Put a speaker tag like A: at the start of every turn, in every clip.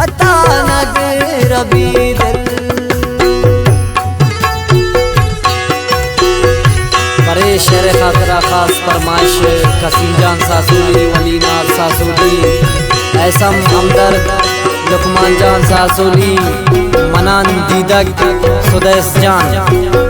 A: पता नग रबी दिल। बड़े शेर खातरा खास फरमाइश कसीम जान सासूली, वलीनाथ सासूली, ऐसम हमदर्द, लुकमान जान सासूली, मनान दीदक, सुदैस जान।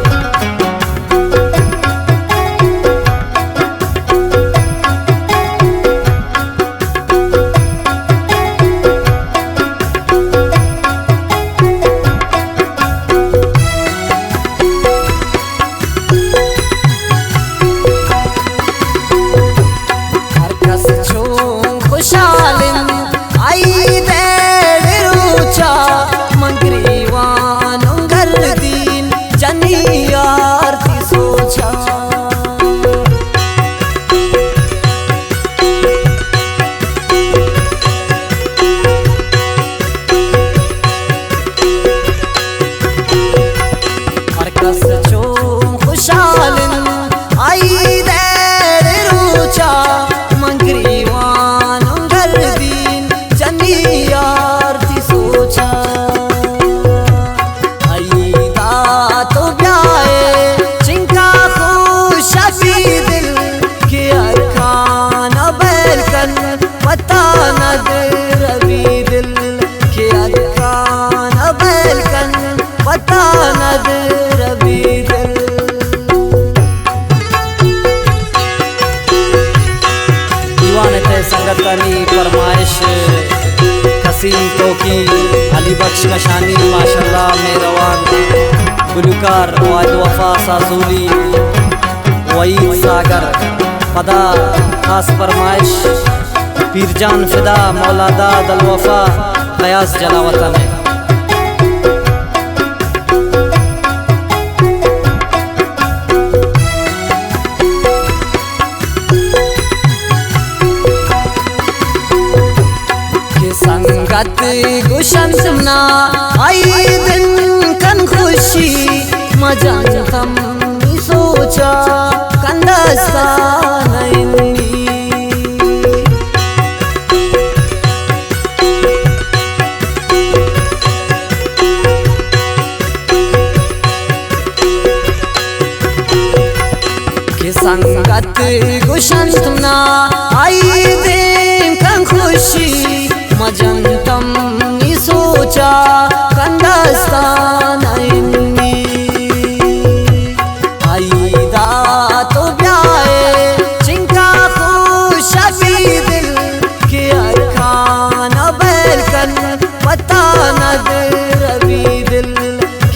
A: संगतनी फरमाइश कसीम तोकी, अली बख्श कशानी माशाल्लाह मेहरबान, गुलकार वाहिद वफा सासूली, वईद सागर पदा खास फरमाइश पीरजान फिदा मौलादा दल वफा कयास जलावतन है। संगत गुशन सुना आई दिन कन खुशी मजान तम सोचा कंदस्ता नहीं। के संगत गुशन सुना आई दिन कन खुशी मजंतम सोचा कंदस्ता नहीं। आईदा तो ब्याए चिंका खुशबी दिल के अरकान बैलकन पता नग रबी दिल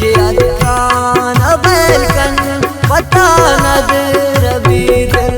A: के अरकान बैलकन पता नग रबी दिल।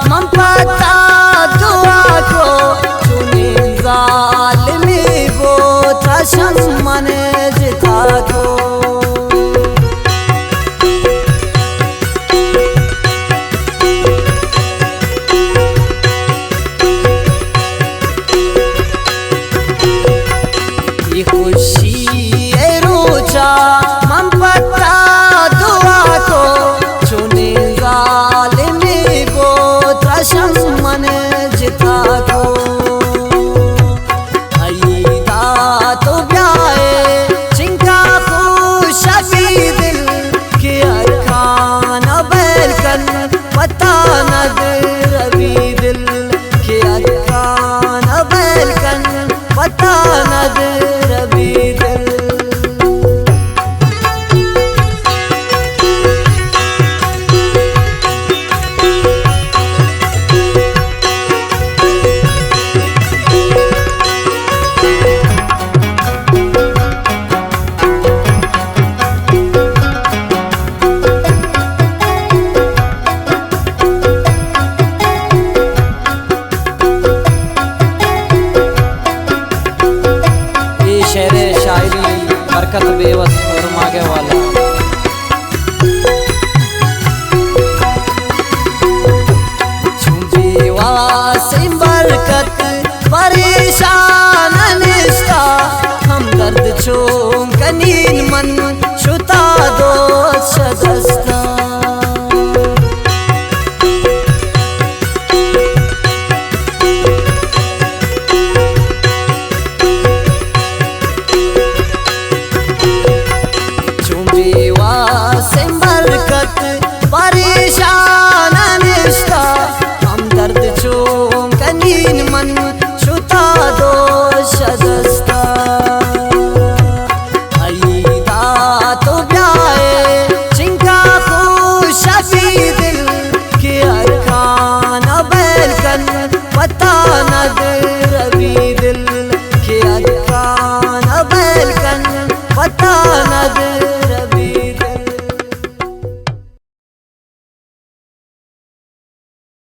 A: मम पता दुआ को चुने जालिमी वो तशन मन जिता को। ये खुशी है रोजा मम पता दुआ को चुने जालिमी वो सेवा से बरकत परेशान निष्ठा हम दर्द चोम कनीन मन छुता दो शदस्ता अईदा तो ब्याए चिंका खुश अभी दिल के अरकान बैलकन पता नद रवि दिल के अरकान बैलकन पता